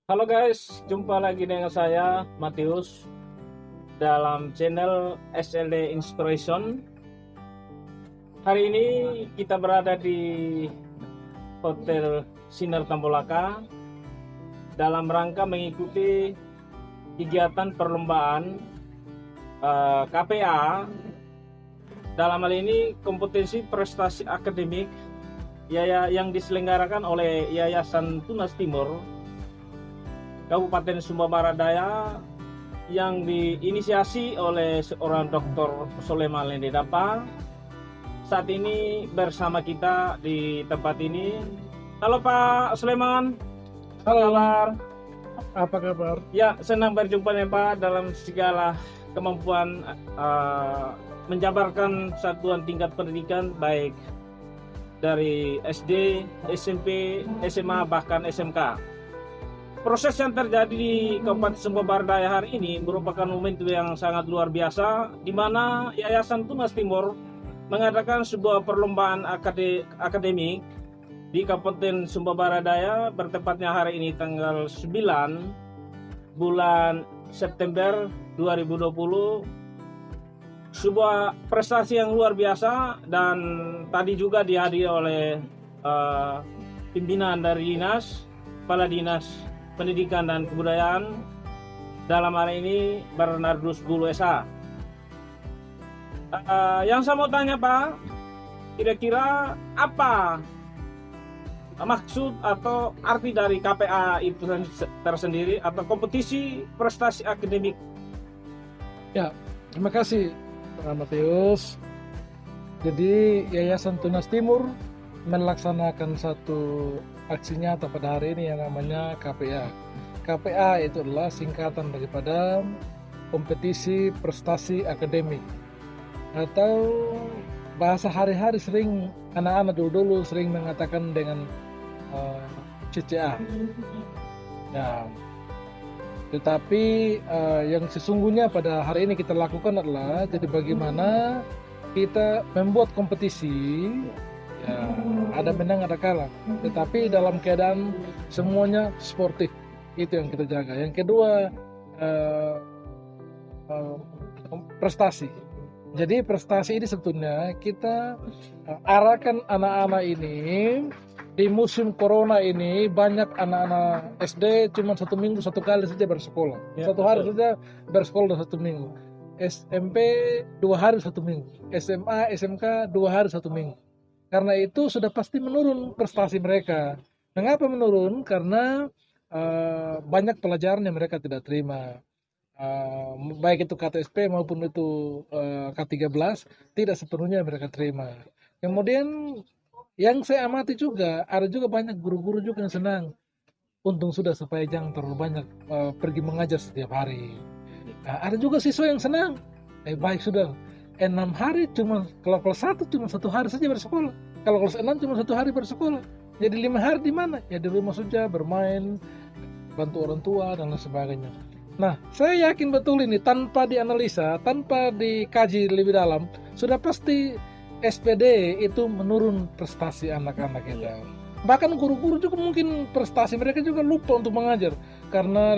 Halo guys, jumpa lagi dengan saya Matius dalam channel SLD Inspiration. Hari ini kita berada di Hotel Sinar Tambolaka dalam rangka mengikuti kegiatan perlombaan KPA. Dalam hal ini kompetisi prestasi akademik yang diselenggarakan oleh Yayasan Tunas Timur Kabupaten Sumba Barat Daya yang diinisiasi oleh seorang Dr. Soleman Lendedapa. Saat ini bersama kita di tempat ini. Halo Pak Soleman. Halo, Kabar? apa kabar? Ya, senang berjumpa dengan Pak dalam segala kemampuan menjabarkan satuan tingkat pendidikan baik dari SD, SMP, SMA bahkan SMK. Proses yang terjadi di Kabupaten Sumba Barat Daya hari ini merupakan momentum yang sangat luar biasa, di mana Yayasan Tunas Timur mengadakan sebuah perlombaan akademik di Kabupaten Sumba Barat Daya, bertepatnya hari ini tanggal 9 bulan September 2020. Sebuah prestasi yang luar biasa, dan tadi juga dihadiri oleh pimpinan dari dinas, kepala dinas Pendidikan dan Kebudayaan, dalam hari ini Bernardus Bulu SH. Yang saya mau tanya Pak, kira-kira apa maksud atau arti dari KPA itu tersendiri atau kompetisi prestasi akademik? Ya, terima kasih Pak Matius. Jadi Yayasan Tunas Timur melaksanakan satu aksi nyata pada hari ini yang namanya KPA. KPA itu adalah singkatan daripada kompetisi prestasi akademik, atau bahasa hari-hari sering anak-anak dulu sering mengatakan dengan CCA. Ya, tetapi yang sesungguhnya pada hari ini kita lakukan adalah jadi bagaimana kita membuat kompetisi. Ya, ada menang ada kalah, tetapi dalam keadaan semuanya sportif. Itu yang kita jaga. Yang kedua, prestasi. Jadi prestasi ini sebetulnya kita arahkan anak-anak ini. Di musim corona ini banyak anak-anak SD cuma 1 minggu 1 kali saja bersekolah, Ya, 1 hari saja bersekolah 1 minggu. SMP 2 hari 1 minggu, SMA SMK 2 hari 1 minggu. Karena itu sudah pasti menurun prestasi mereka. Mengapa menurun? Karena banyak pelajaran yang mereka tidak terima. Baik itu KTSP maupun itu K13 tidak sepenuhnya mereka terima. Kemudian yang saya amati juga, ada juga banyak guru-guru juga yang senang. Untung sudah supaya jangan terlalu banyak pergi mengajar setiap hari. Ada juga siswa yang senang. Baik sudah. 6 hari cuma, kalau kelas 1 cuma 1 hari saja bersekolah. Kalau kelas 6 cuma 1 hari bersekolah. Jadi 5 hari di mana? Ya di rumah saja bermain, bantu orang tua dan lain sebagainya. Nah, saya yakin betul ini tanpa dianalisa, tanpa dikaji lebih dalam, sudah pasti SPD itu menurun prestasi anak-anak kita. Bahkan guru-guru juga mungkin prestasi mereka juga lupa untuk mengajar karena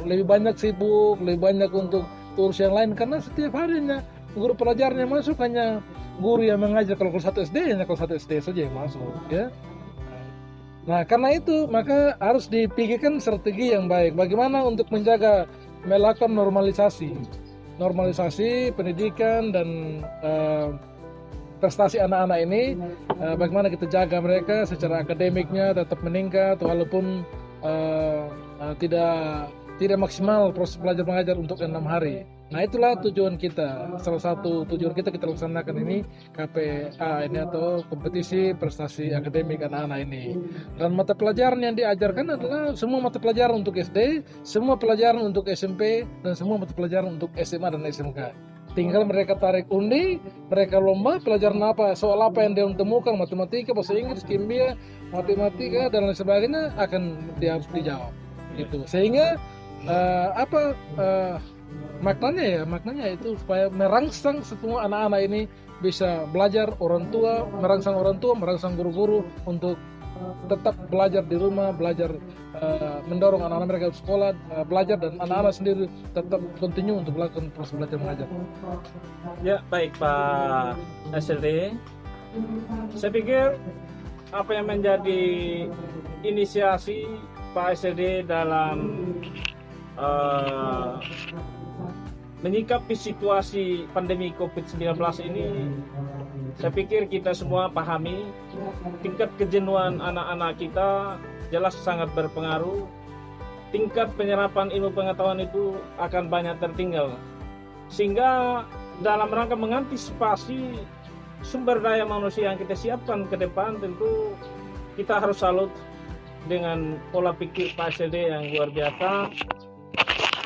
lebih banyak sibuk, lebih banyak untuk urus yang lain, karena setiap harinya guru pelajarnya masuk hanya guru yang mengajar. Kalau kelas 1 SD hanya kelas 1 SD saja yang masuk, ya. Nah, karena itu maka harus dipikirkan strategi yang baik. Bagaimana untuk melakukan normalisasi pendidikan dan prestasi anak-anak ini. Bagaimana kita jaga mereka secara akademiknya tetap meningkat walaupun tidak maksimal proses belajar mengajar untuk 6 hari. Nah, itulah tujuan kita. Salah satu tujuan kita laksanakan ini KPA ini, atau kompetisi prestasi akademik anak-anak ini. Dan mata pelajaran yang diajarkan adalah semua mata pelajaran untuk SD, semua pelajaran untuk SMP, dan semua mata pelajaran untuk SMA dan SMK. Tinggal mereka tarik undi, mereka lomba pelajaran apa, soal apa yang dia temukan, matematika, bahasa Inggris, kimia, matematika dan lain sebagainya akan harus dijawab. Gitu. Sehingga maknanya itu supaya merangsang semua anak-anak ini bisa belajar, merangsang orang tua, merangsang guru-guru untuk tetap belajar di rumah, belajar mendorong anak-anak mereka ke sekolah, belajar, dan anak-anak sendiri tetap continue untuk melakukan proses belajar mengajar. Ya, baik Pak SLD. Saya pikir apa yang menjadi inisiasi Pak SLD dalam menyikapi situasi pandemi COVID-19 ini, saya pikir kita semua pahami tingkat kejenuhan anak-anak kita jelas sangat berpengaruh. Tingkat penyerapan ilmu pengetahuan itu akan banyak tertinggal. Sehingga dalam rangka mengantisipasi sumber daya manusia yang kita siapkan ke depan, tentu kita harus salut dengan pola pikir Pak SLD yang luar biasa.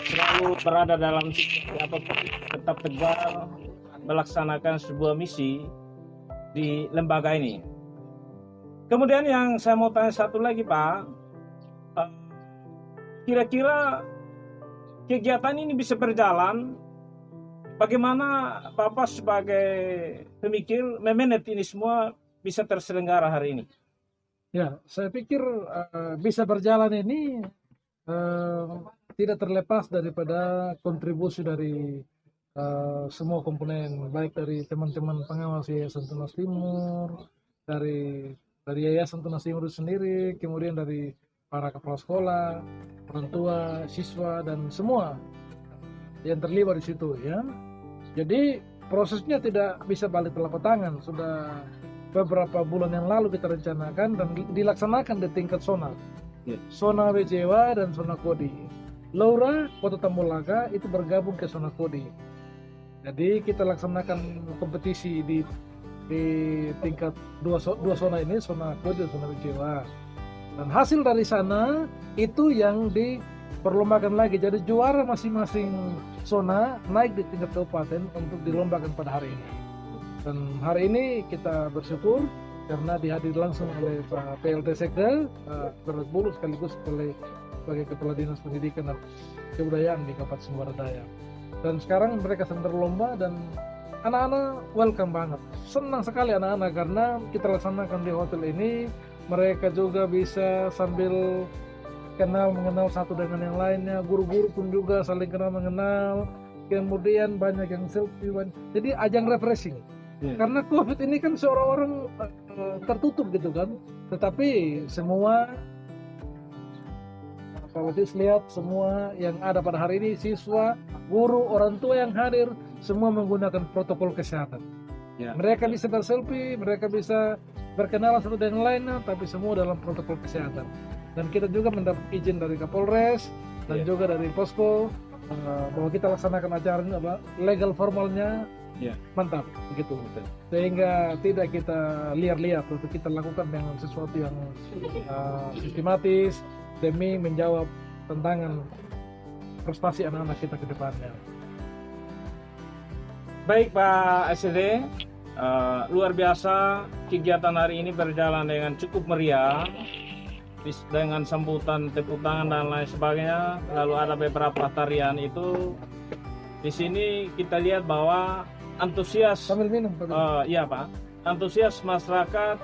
Selalu berada dalam situasi apapun tetap tegar melaksanakan sebuah misi di lembaga ini. Kemudian yang saya mau tanya satu lagi Pak, kira-kira kegiatan ini bisa berjalan, bagaimana Bapak sebagai pemikir memanage ini semua bisa terselenggara hari ini? Ya, saya pikir bisa berjalan ini tidak terlepas daripada kontribusi dari semua komponen, baik dari teman-teman pengawas Yayasan Tunas Timur, dari Yayasan Tunas Timur itu sendiri, kemudian dari para kepala sekolah, orang tua, siswa, dan semua yang terlibat di situ, ya. Jadi prosesnya tidak bisa balik telapak tangan. Sudah beberapa bulan yang lalu kita rencanakan dan dilaksanakan di tingkat zona, zona Becewa dan zona Kodi. Laura, Kota Tambolaga itu bergabung ke zona Kodi. Jadi kita laksanakan kompetisi di tingkat dua zona ini, zona Kodi dan zona Becewa. Dan hasil dari sana itu yang diperlombakan lagi. Jadi juara masing-masing zona naik di tingkat kabupaten untuk dilombakan pada hari ini. Dan hari ini kita bersyukur karena dihadiri langsung oleh Pak PLT Sekda Berat Bulu sekaligus sebagai Kepala Dinas Pendidikan dan Kebudayaan di Kabupaten Sumber Daya. Dan sekarang mereka sedang berlomba dan anak-anak welcome banget. Senang sekali anak-anak karena kita laksanakan di hotel ini. Mereka juga bisa sambil mengenal satu dengan yang lainnya. Guru-guru pun juga saling kenal mengenal. Kemudian banyak yang selfie. Jadi ajang refreshing. Karena COVID ini kan seorang-orang tertutup gitu kan. Tetapi semua kalau lihat semua yang ada pada hari ini, siswa, guru, orang tua yang hadir, semua menggunakan protokol kesehatan. Mereka bisa berselfie, mereka bisa berkenalan satu dengan lainnya, tapi semua dalam protokol kesehatan. Dan kita juga mendapat izin dari Kapolres dan juga dari Posko bahwa kita laksanakan acara ini legal formalnya mantap begitu. Sehingga tidak kita liar-liar, tapi kita lakukan dengan sesuatu yang sistematis demi menjawab tantangan prestasi anak-anak kita ke depannya. Baik Pak SLD, luar biasa kegiatan hari ini berjalan dengan cukup meriah dengan sambutan tepuk tangan dan lain sebagainya. Lalu ada beberapa tarian itu. Di sini kita lihat bahwa antusias sambil minum iya Pak, antusias masyarakat,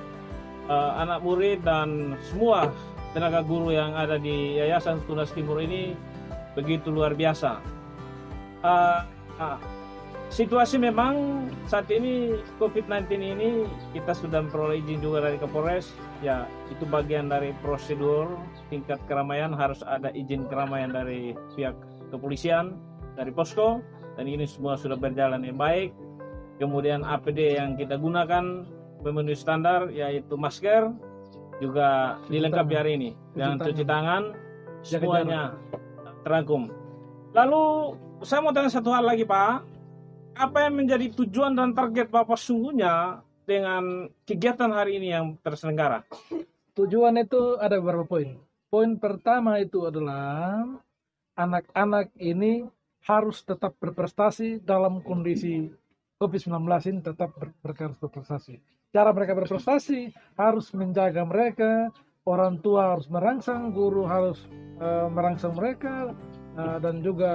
anak murid dan semua tenaga guru yang ada di Yayasan Tunas Timur ini begitu luar biasa. Situasi memang saat ini COVID-19 ini kita sudah memperoleh izin juga dari Kapolres. Ya, itu bagian dari prosedur tingkat keramaian, harus ada izin keramaian dari pihak kepolisian, dari Posko, dan ini semua sudah berjalan yang baik. Kemudian APD yang kita gunakan memenuhi standar, yaitu masker juga dilengkapi hari ini dengan cuci tangan, semuanya terangkum. Lalu saya mau tanya satu hal lagi Pak, apa yang menjadi tujuan dan target Bapak sungguhnya dengan kegiatan hari ini yang terselenggara? Tujuan itu ada beberapa poin. Poin pertama itu adalah anak-anak ini harus tetap berprestasi dalam kondisi COVID-19 ini, tetap berprestasi. Cara mereka berprestasi harus menjaga mereka, orang tua harus merangsang, guru harus merangsang mereka, dan juga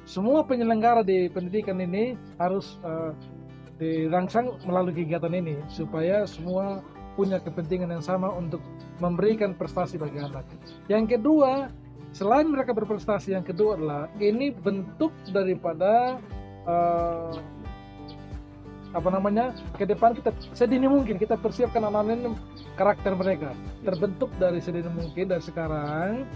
semua penyelenggara di pendidikan ini harus dirangsang melalui kegiatan ini supaya semua punya kepentingan yang sama untuk memberikan prestasi bagi anak. Yang kedua, selain mereka berprestasi, yang kedua adalah ini bentuk daripada ke depan kita sedini mungkin kita persiapkan anak-anak ini karakter mereka terbentuk dari sedini mungkin dari sekarang.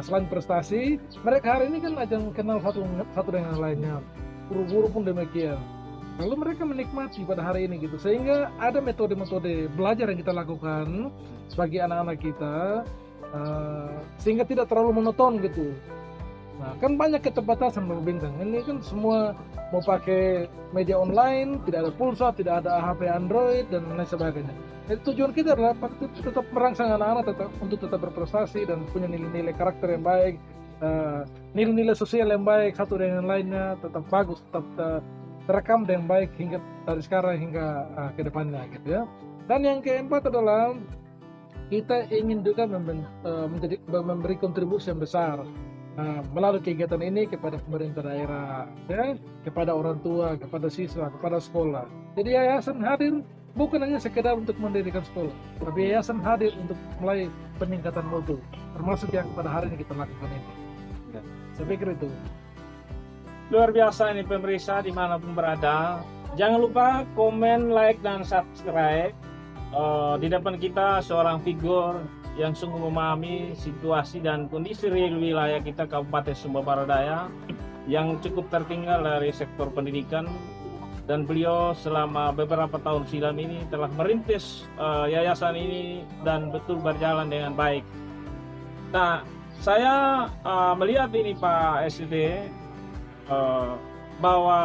Selain prestasi, mereka hari ini kan ajang kenal satu dengan lainnya, guru-guru pun demikian. Lalu mereka menikmati pada hari ini gitu, sehingga ada metode-metode belajar yang kita lakukan bagi anak-anak kita, sehingga tidak terlalu monoton gitu. Nah, kan banyak keterbatasan Bang Bintang. Ini kan semua mau pakai media online, tidak ada pulsa, tidak ada HP Android dan lain sebagainya. Jadi tujuan kita adalah tetap merangsang anak-anak untuk tetap berprestasi dan punya nilai-nilai karakter yang baik, nilai-nilai sosial yang baik satu dengan lainnya, tetap bagus, tetap terekam dengan baik hingga dari sekarang hingga ke depannya gitu ya. Dan yang keempat adalah kita ingin juga memberi kontribusi yang besar melalui kegiatan ini kepada pemerintah daerah, ya, kepada orang tua, kepada siswa, kepada sekolah. Jadi yayasan hadir bukan hanya sekedar untuk mendirikan sekolah, tapi yayasan hadir untuk mulai peningkatan mutu, termasuk yang pada hari ini kita lakukan ini. Ya, saya pikir itu. Luar biasa ini pemirsa dimanapun berada. Jangan lupa komen, like, dan subscribe. Di depan kita seorang figur yang sungguh memahami situasi dan kondisi real wilayah kita Kabupaten Sumba Barat Daya yang cukup tertinggal dari sektor pendidikan, dan beliau selama beberapa tahun silam ini telah merintis yayasan ini dan betul berjalan dengan baik. Nah, saya melihat ini Pak SD bahwa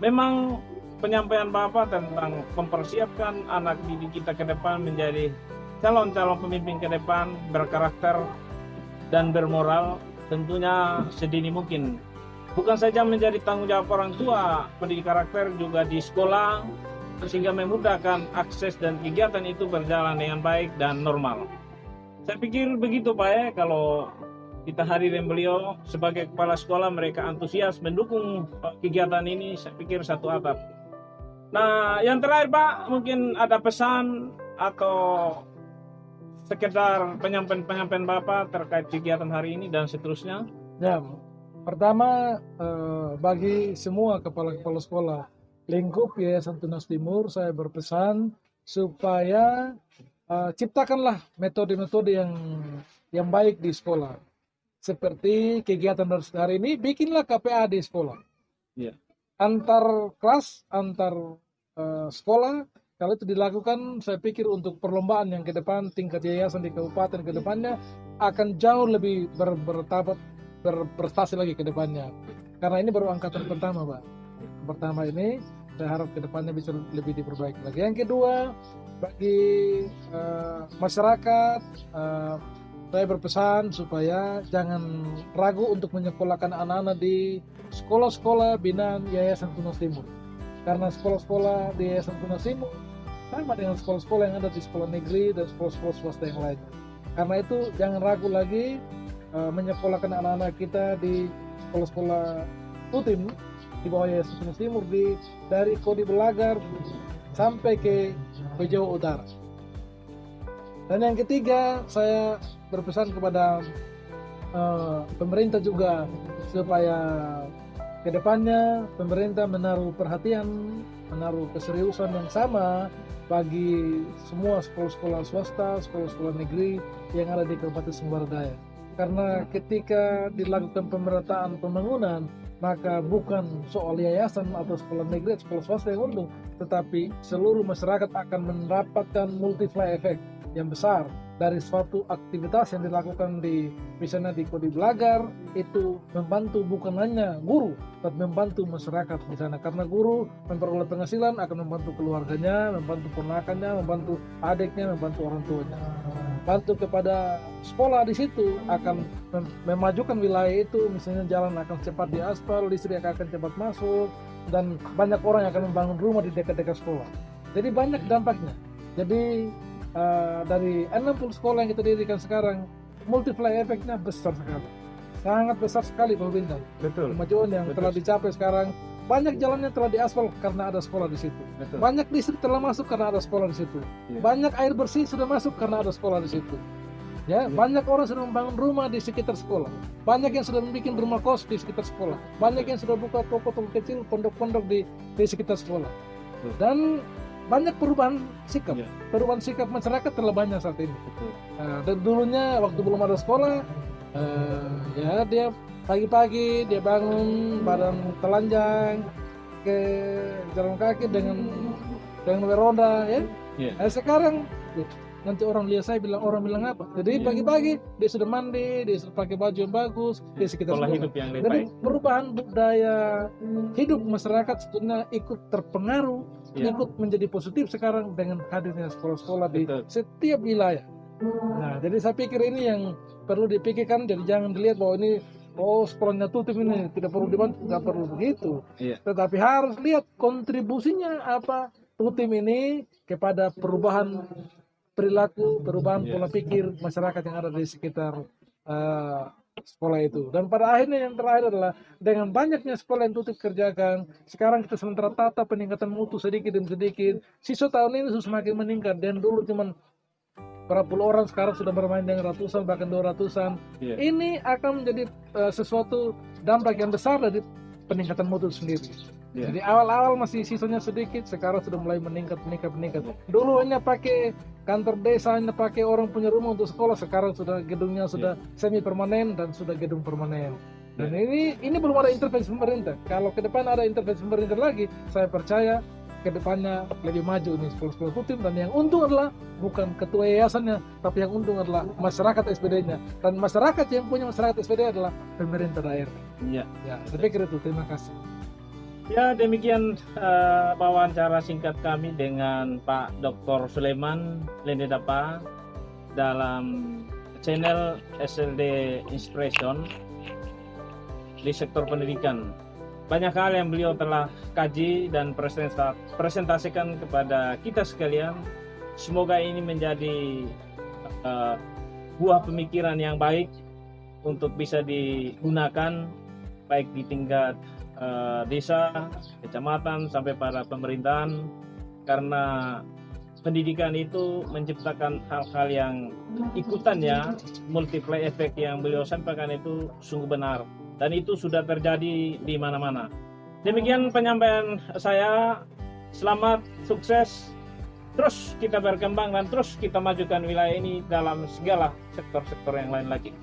memang penyampaian Bapak tentang mempersiapkan anak didik kita ke depan menjadi calon-calon pemimpin ke depan berkarakter dan bermoral tentunya sedini mungkin. Bukan saja menjadi tanggung jawab orang tua, pendidik karakter juga di sekolah, sehingga memudahkan akses dan kegiatan itu berjalan dengan baik dan normal. Saya pikir begitu Pak ya, kalau kita hadirin beliau sebagai kepala sekolah, mereka antusias mendukung kegiatan ini, saya pikir satu atap. Nah, yang terakhir Pak, mungkin ada pesan atau sekedar penyampaian Bapak terkait kegiatan hari ini dan seterusnya. Ya, pertama bagi semua kepala-kepala sekolah lingkup Yayasan Tunas Timur, saya berpesan supaya ciptakanlah metode-metode yang baik di sekolah. Seperti kegiatan hari ini, bikinlah KPA di sekolah. Ya. Antar kelas, antar sekolah, kalau itu dilakukan, saya pikir untuk perlombaan yang ke depan, tingkat yayasan di kabupaten ke depannya akan jauh lebih berprestasi lagi ke depannya. Karena ini baru angkatan pertama, Pak. Pertama ini, saya harap ke depannya bisa lebih diperbaiki lagi. Yang kedua, bagi masyarakat, saya berpesan supaya jangan ragu untuk menyekolahkan anak-anak di sekolah-sekolah binaan Yayasan Tunas Timur. Karena sekolah-sekolah di Yayasan Tunas Timur sama dengan sekolah-sekolah yang ada di sekolah negeri dan sekolah-sekolah swasta yang lainnya. Karena itu jangan ragu lagi menyekolahkan anak-anak kita di sekolah-sekolah Tutim di bawah Yayasan Tunas Timur, dari Kodi Belagar sampai ke Jawa Utara. Dan yang ketiga, saya berpesan kepada pemerintah juga supaya kedepannya pemerintah menaruh perhatian, menaruh keseriusan yang sama bagi semua sekolah-sekolah swasta, sekolah-sekolah negeri yang ada di Kabupaten Sumba Barat Daya. Karena ketika dilakukan pemerataan pembangunan, maka bukan soal yayasan atau sekolah negeri atau sekolah swasta yang untung, tetapi seluruh masyarakat akan mendapatkan multiplier effect yang besar dari suatu aktivitas yang dilakukan misalnya di Kodi Belagar. Itu membantu bukan hanya guru, tapi membantu masyarakat di sana, karena guru memperoleh penghasilan, akan membantu keluarganya, membantu ponakannya, membantu adiknya, membantu orang tuanya. Bantu kepada sekolah di situ akan memajukan wilayah itu, misalnya jalan akan cepat diaspal, listrik akan cepat masuk, dan banyak orang yang akan membangun rumah di dekat-dekat sekolah. Jadi banyak dampaknya. Jadi dari 60 sekolah yang kita dirikan sekarang, multiplier efeknya besar sekali, sangat besar sekali Pak Bintang. Betul. Kemajuan yang telah dicapai sekarang banyak jalannya telah diaspal karena ada sekolah di situ. Betul. Banyak listrik telah masuk karena ada sekolah di situ. Iya. Banyak air bersih sudah masuk karena ada sekolah di situ. Ya, Iya. banyak orang sudah membangun rumah di sekitar sekolah. Banyak yang sudah membuat rumah kos di sekitar sekolah. Banyak yang sudah buka toko-toko kecil, pondok-pondok di sekitar sekolah. Betul. Dan banyak perubahan sikap. Iya. Perubahan sikap masyarakat telah banyak saat ini. Betul. Dan dulunya waktu belum ada sekolah, ya dia pagi-pagi dia bangun badan telanjang ke jalan kaki dengan beroda, ya. Iya. Sekarang nanti orang bilang apa? Jadi Iya. pagi-pagi dia sudah mandi, dia sudah pakai baju yang bagus di sekitar Pola sekolah. hidup yang lebih Jadi baik. perubahan budaya hidup masyarakat sebetulnya ikut terpengaruh, Iya. ikut menjadi positif sekarang dengan hadirnya sekolah-sekolah di Betul. setiap wilayah. Nah, jadi saya pikir ini yang perlu dipikirkan. Jadi jangan dilihat bahwa ini sekolahnya tutup ini tidak perlu dibantu, nggak perlu begitu. Iya. Tetapi harus lihat kontribusinya apa tutim ini kepada perubahan perilaku, perubahan Iya. pola pikir masyarakat yang ada di sekitar sekolah itu. Dan pada akhirnya yang terakhir adalah dengan banyaknya sekolah yang tutup kerjakan, sekarang kita sementara tata peningkatan mutu sedikit demi sedikit. Siswa tahun ini sudah semakin meningkat, dan dulu cuman berapa puluh orang, sekarang sudah bermain dengan ratusan bahkan 200-an. Iya. Ini akan menjadi sesuatu dampak yang besar dari peningkatan mutu sendiri. Iya. Jadi awal-awal masih sisanya sedikit, sekarang sudah mulai meningkat. Dulu hanya pakai kantor desa, hanya pakai orang punya rumah untuk sekolah, sekarang sudah gedungnya sudah semi permanen dan sudah gedung permanen. Dan ini belum ada intervensi pemerintah. Kalau ke depan ada intervensi pemerintah lagi, saya percaya ke depannya lebih maju ini sekolah-sekolah tutim, dan yang untung adalah bukan ketua yayasannya, tapi yang untung adalah masyarakat SPD-nya, dan masyarakat yang punya masyarakat SPD adalah pemerintah daerah. Iya. Ya, saya pikir itu. Terima kasih. Ya, demikian wawancara singkat kami dengan Pak Dr. Sulaiman Lendedapa dalam channel SLD Inspiration di sektor pendidikan. Banyak hal yang beliau telah kaji dan presentasikan kepada kita sekalian. Semoga ini menjadi buah pemikiran yang baik untuk bisa digunakan baik di tingkat desa, kecamatan, sampai pada pemerintahan, karena pendidikan itu menciptakan hal-hal yang ikutannya multiply effect yang beliau sampaikan itu sungguh benar, dan itu sudah terjadi di mana-mana. Demikian penyampaian saya. Selamat, sukses, terus kita berkembang dan terus kita majukan wilayah ini dalam segala sektor-sektor yang lain lagi.